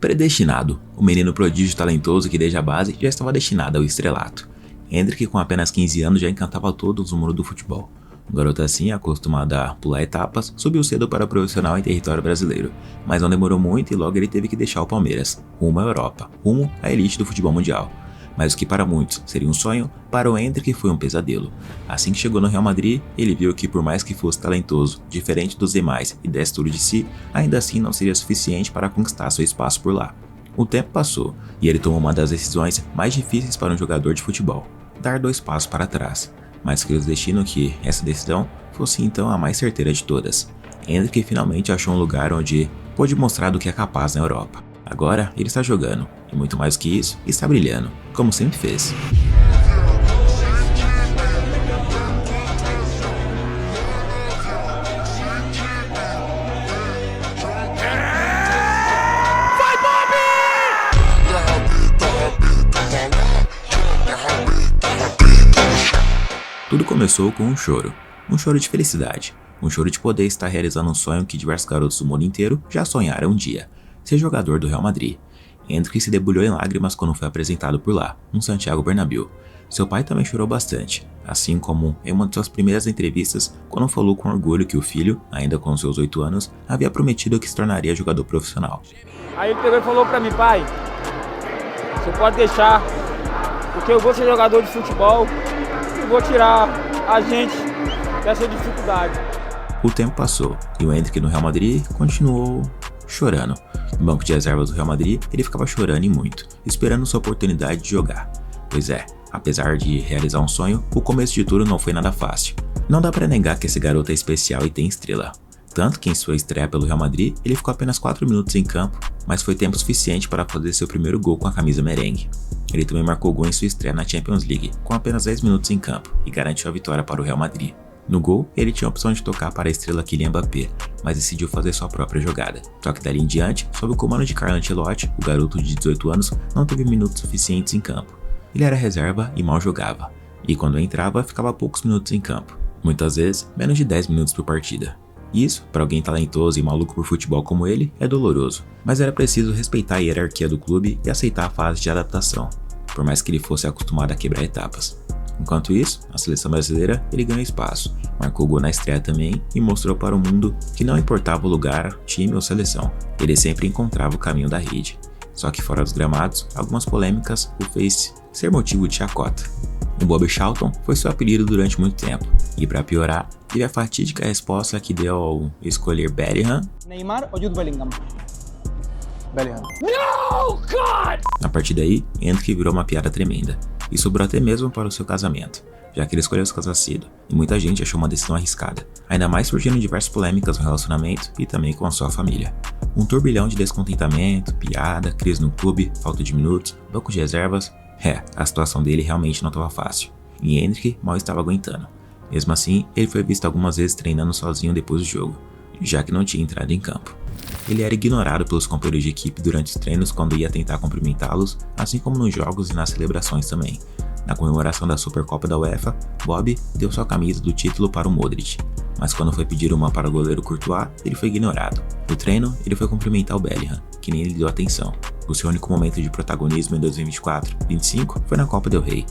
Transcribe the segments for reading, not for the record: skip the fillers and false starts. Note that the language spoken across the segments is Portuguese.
Predestinado, o menino prodígio talentoso que desde a base já estava destinado ao estrelato. Endrick, com apenas 15 anos, já encantava todos no mundo do futebol. Um garoto assim, acostumado a pular etapas, subiu cedo para o profissional em território brasileiro, mas não demorou muito e logo ele teve que deixar o Palmeiras, rumo à Europa, rumo à elite do futebol mundial. Mas o que para muitos seria um sonho, para o Endrick foi um pesadelo. Assim que chegou no Real Madrid, ele viu que por mais que fosse talentoso, diferente dos demais e desse tudo de si, ainda assim não seria suficiente para conquistar seu espaço por lá. O tempo passou, e ele tomou uma das decisões mais difíceis para um jogador de futebol: dar 2 passos para trás. Mas quis o destino que essa decisão fosse então a mais certeira de todas. Endrick finalmente achou um lugar onde pôde mostrar do que é capaz na Europa. Agora ele está jogando, e muito mais que isso, está brilhando, como sempre fez. Tudo começou com um choro de felicidade, um choro de poder estar realizando um sonho que diversos garotos do mundo inteiro já sonharam um dia: ser jogador do Real Madrid. Endrick se debulhou em lágrimas quando foi apresentado por lá, no Santiago Bernabéu. Seu pai também chorou bastante, assim como em uma de suas primeiras entrevistas, quando falou com orgulho que o filho, ainda com seus 8 anos, havia prometido que se tornaria jogador profissional. Aí ele pegou e falou pra mim: pai, você pode deixar, porque eu vou ser jogador de futebol e vou tirar a gente dessa dificuldade. O tempo passou e o Endrick no Real Madrid continuou chorando. No banco de reservas do Real Madrid, ele ficava chorando e muito, esperando sua oportunidade de jogar. Pois é, apesar de realizar um sonho, o começo de tudo não foi nada fácil. Não dá pra negar que esse garoto é especial e tem estrela. Tanto que em sua estreia pelo Real Madrid, ele ficou apenas 4 minutos em campo, mas foi tempo suficiente para fazer seu primeiro gol com a camisa merengue. Ele também marcou gol em sua estreia na Champions League, com apenas 10 minutos em campo, e garantiu a vitória para o Real Madrid. No gol, ele tinha a opção de tocar para a estrela Kylian Mbappé, mas decidiu fazer sua própria jogada. Só que dali em diante, sob o comando de Carlo Ancelotti, o garoto de 18 anos não teve minutos suficientes em campo. Ele era reserva e mal jogava, e quando entrava, ficava poucos minutos em campo, muitas vezes menos de 10 minutos por partida. Isso, para alguém talentoso e maluco por futebol como ele, é doloroso, mas era preciso respeitar a hierarquia do clube e aceitar a fase de adaptação, por mais que ele fosse acostumado a quebrar etapas. Enquanto isso, na seleção brasileira, ele ganhou espaço, marcou gol na estreia também e mostrou para o mundo que não importava o lugar, time ou seleção, ele sempre encontrava o caminho da rede. Só que fora dos gramados, algumas polêmicas o fez ser motivo de chacota. O Bob Charlton foi seu apelido durante muito tempo, e para piorar, teve a fatídica resposta que deu ao escolher Bellingham, Neymar ou Jude Bellingham? Bellingham. No, God! A partir daí, Endrick virou uma piada tremenda, e sobrou até mesmo para o seu casamento, já que ele escolheu se casar cedo, e muita gente achou uma decisão arriscada, ainda mais surgindo diversas polêmicas no relacionamento e também com a sua família. Um turbilhão de descontentamento, piada, crise no clube, falta de minutos, banco de reservas. A situação dele realmente não estava fácil, e Endrick mal estava aguentando. Mesmo assim, ele foi visto algumas vezes treinando sozinho depois do jogo, já que não tinha entrado em campo. Ele era ignorado pelos companheiros de equipe durante os treinos quando ia tentar cumprimentá-los, assim como nos jogos e nas celebrações também. Na comemoração da Supercopa da UEFA, Bob deu sua camisa do título para o Modric, mas quando foi pedir uma para o goleiro Courtois, ele foi ignorado. No treino, ele foi cumprimentar o Bellingham, que nem lhe deu atenção. O seu único momento de protagonismo em 2024-25 foi na Copa del Rey.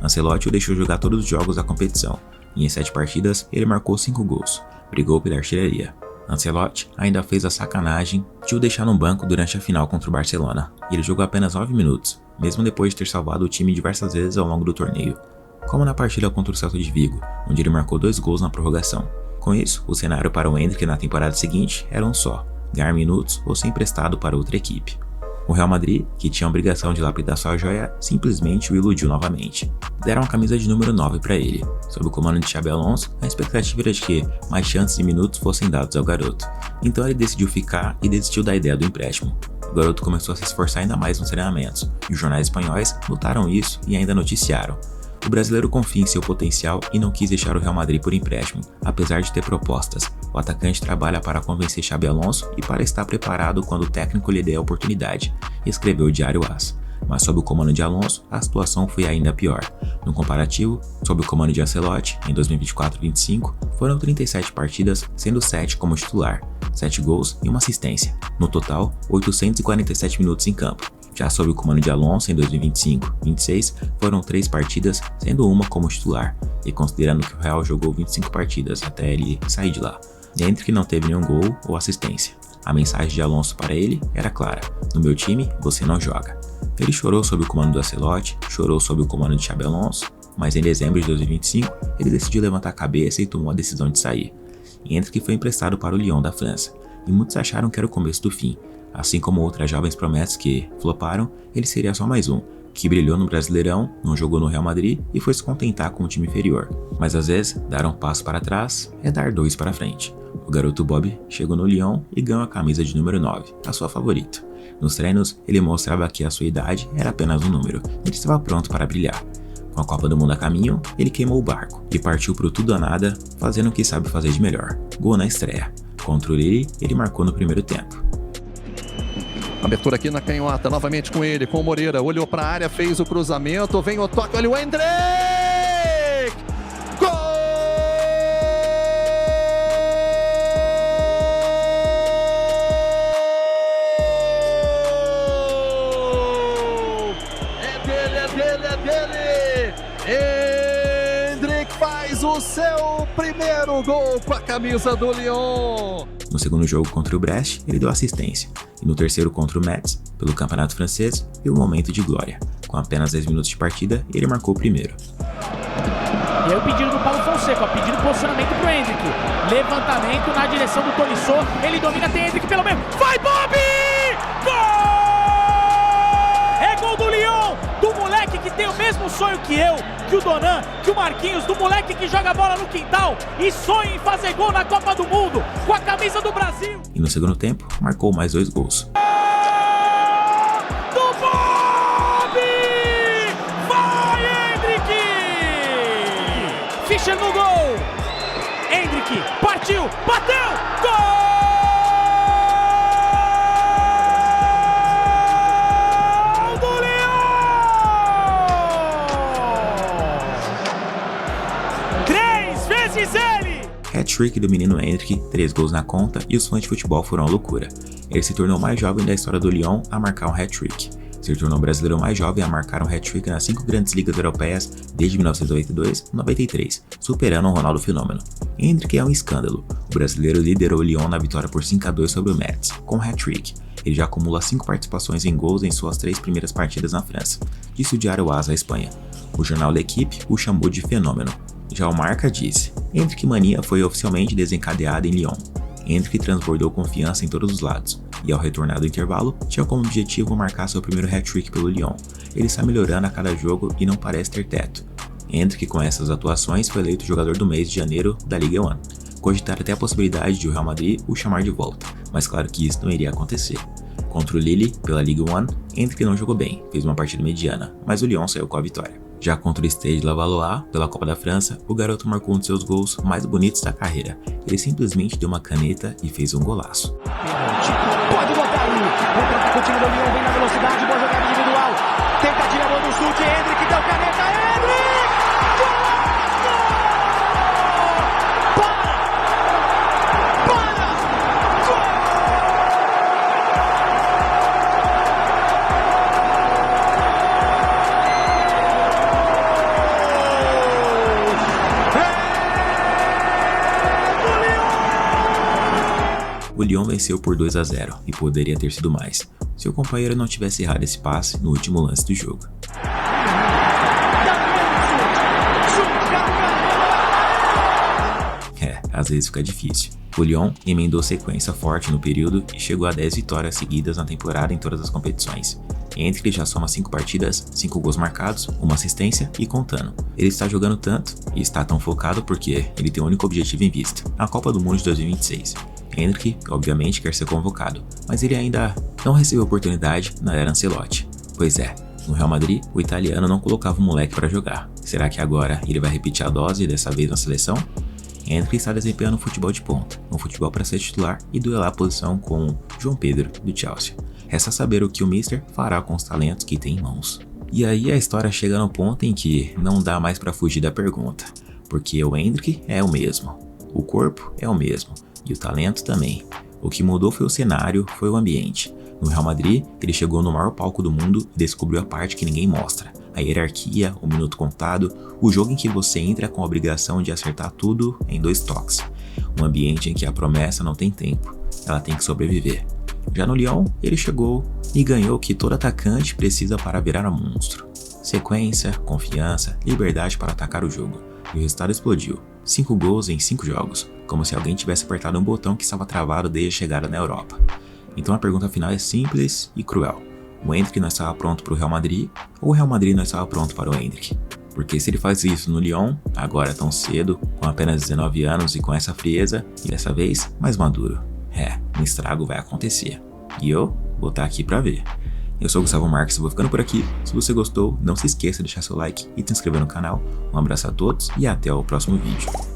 Ancelotti o deixou jogar todos os jogos da competição, e em 7 partidas ele marcou 5 gols, brigou pela artilharia. Ancelotti ainda fez a sacanagem de o deixar no banco durante a final contra o Barcelona, e ele jogou apenas 9 minutos, mesmo depois de ter salvado o time diversas vezes ao longo do torneio, como na partida contra o Celta de Vigo, onde ele marcou 2 gols na prorrogação. Com isso, o cenário para o Endrick na temporada seguinte era um só: ganhar minutos ou ser emprestado para outra equipe. O Real Madrid, que tinha a obrigação de lapidar sua joia, simplesmente o iludiu novamente. Deram a camisa de número 9 para ele. Sob o comando de Xabi Alonso, a expectativa era de que mais chances de minutos fossem dados ao garoto. Então ele decidiu ficar e desistiu da ideia do empréstimo. O garoto começou a se esforçar ainda mais nos treinamentos, e os jornais espanhóis notaram isso e ainda noticiaram: o brasileiro confia em seu potencial e não quis deixar o Real Madrid por empréstimo, apesar de ter propostas. O atacante trabalha para convencer Xabi Alonso e para estar preparado quando o técnico lhe der a oportunidade, escreveu o Diário AS. mas sob o comando de Alonso, a situação foi ainda pior. No comparativo, sob o comando de Ancelotti, em 2024-25, foram 37 partidas, sendo 7 como titular, 7 gols e uma assistência. No total, 847 minutos em campo. Já sob o comando de Alonso, em 2025-26, foram 3 partidas, sendo uma como titular, e considerando que o Real jogou 25 partidas até ele sair de lá, entre que não teve nenhum gol ou assistência. A mensagem de Alonso para ele era clara: no meu time, você não joga. Ele chorou sob o comando do Ancelotti, chorou sob o comando de Xabi Alonso, mas em dezembro de 2025, ele decidiu levantar a cabeça e tomou a decisão de sair. Entre que foi emprestado para o Lyon da França, e muitos acharam que era o começo do fim. Assim como outras jovens promessas que floparam, ele seria só mais um, que brilhou no Brasileirão, não jogou no Real Madrid e foi se contentar com o time inferior. Mas às vezes, dar um passo para trás é dar 2 para frente. O garoto Bob chegou no Lyon e ganhou a camisa de número 9, a sua favorita. Nos treinos, ele mostrava que a sua idade era apenas um número, ele estava pronto para brilhar. Com a Copa do Mundo a caminho, ele queimou o barco e partiu pro tudo ou nada, fazendo o que sabe fazer de melhor: gol na estreia. Contra o Lille, ele marcou no primeiro tempo. Abertura aqui na canhota, novamente com ele, com o Moreira, olhou para a área, fez o cruzamento, vem o toque, olha o Endrick! Gol! É dele! Endrick faz o seu primeiro gol com a camisa do Lyon! No segundo jogo contra o Brest, ele deu assistência, e no terceiro contra o Metz, pelo campeonato francês, viu um momento de glória. Com apenas 10 minutos de partida, ele marcou o primeiro. E aí o pedido do Paulo Fonseca, pedindo posicionamento pro Endrick. Levantamento na direção do Tolisso, ele domina, tem Endrick pelo meio. Vai, Bob! Gol! É gol do Lyon, do moleque que tem o mesmo sonho que eu, que o Donan, que o Marquinhos, do moleque que joga bola no quintal e sonha em fazer gol na Copa do Mundo com a camisa do Brasil. E no segundo tempo, marcou mais 2 gols. Do Bob! Vai, Endrick! Fischer no gol! Endrick partiu, bateu, gol! Hat-trick do menino Endrick, 3 gols na conta e os fãs de futebol foram à loucura. Ele se tornou o mais jovem da história do Lyon a marcar um hat-trick. Se tornou o brasileiro mais jovem a marcar um hat-trick nas 5 grandes ligas europeias desde 1982 e 93, superando o Ronaldo Fenômeno. Endrick é um escândalo. O brasileiro liderou o Lyon na vitória por 5-2 sobre o Metz, com hat-trick. Ele já acumula 5 participações em gols em suas 3 primeiras partidas na França, disse o Diário AS à Espanha. O jornal L'Equipe o chamou de fenômeno. Já o Marca disse: Endrick Mania foi oficialmente desencadeada em Lyon. Endrick transbordou confiança em todos os lados, e ao retornar do intervalo, tinha como objetivo marcar seu primeiro hat-trick pelo Lyon. Ele está melhorando a cada jogo e não parece ter teto. Endrick, com essas atuações, foi eleito jogador do mês de janeiro da Ligue 1. Cogitaram até a possibilidade de o Real Madrid o chamar de volta, mas claro que isso não iria acontecer. Contra o Lille, pela Ligue 1, Endrick não jogou bem, fez uma partida mediana, mas o Lyon saiu com a vitória. Já contra o Stade Lavallois, pela Copa da França, o garoto marcou um de seus gols mais bonitos da carreira. Ele simplesmente deu uma caneta e fez um golaço. Pode botar aí, contra o time do Lyon, vem na velocidade, boa jogada individual. Tentativa boa do chute, Endrick deu caneta, Endrick! O Lyon venceu por 2-0 e poderia ter sido mais, se o companheiro não tivesse errado esse passe no último lance do jogo. Às vezes fica difícil. O Lyon emendou sequência forte no período e chegou a 10 vitórias seguidas na temporada em todas as competições. Endrick já soma 5 partidas, 5 gols marcados, uma assistência e contando. Ele está jogando tanto e está tão focado porque ele tem um único objetivo em vista: a Copa do Mundo de 2026. Endrick, obviamente, quer ser convocado, mas ele ainda não recebeu oportunidade na era Ancelotti. Pois é, no Real Madrid, o italiano não colocava o moleque para jogar. Será que agora ele vai repetir a dose dessa vez na seleção? Endrick está desempenhando um futebol de ponta, um futebol para ser titular e duelar a posição com João Pedro, do Chelsea. Resta saber o que o Mister fará com os talentos que tem em mãos. E aí a história chega no ponto em que não dá mais para fugir da pergunta, porque o Endrick é o mesmo, o corpo é o mesmo e o talento também. O que mudou foi o cenário, foi o ambiente. No Real Madrid, ele chegou no maior palco do mundo e descobriu a parte que ninguém mostra. A hierarquia, o minuto contado, o jogo em que você entra com a obrigação de acertar tudo em 2 toques. Um ambiente em que a promessa não tem tempo, ela tem que sobreviver. Já no Lyon, ele chegou e ganhou o que todo atacante precisa para virar um monstro. Sequência, confiança, liberdade para atacar o jogo. E o resultado explodiu. 5 gols em 5 jogos, como se alguém tivesse apertado um botão que estava travado desde a chegada na Europa. Então a pergunta final é simples e cruel. O Endrick não estava pronto para o Real Madrid ou o Real Madrid não estava pronto para o Endrick? Porque se ele faz isso no Lyon, agora tão cedo, com apenas 19 anos e com essa frieza, e dessa vez mais maduro, um estrago vai acontecer. E eu vou estar aqui para ver. Eu sou o Gustavo Marques e vou ficando por aqui. Se você gostou, não se esqueça de deixar seu like e se inscrever no canal. Um abraço a todos e até o próximo vídeo.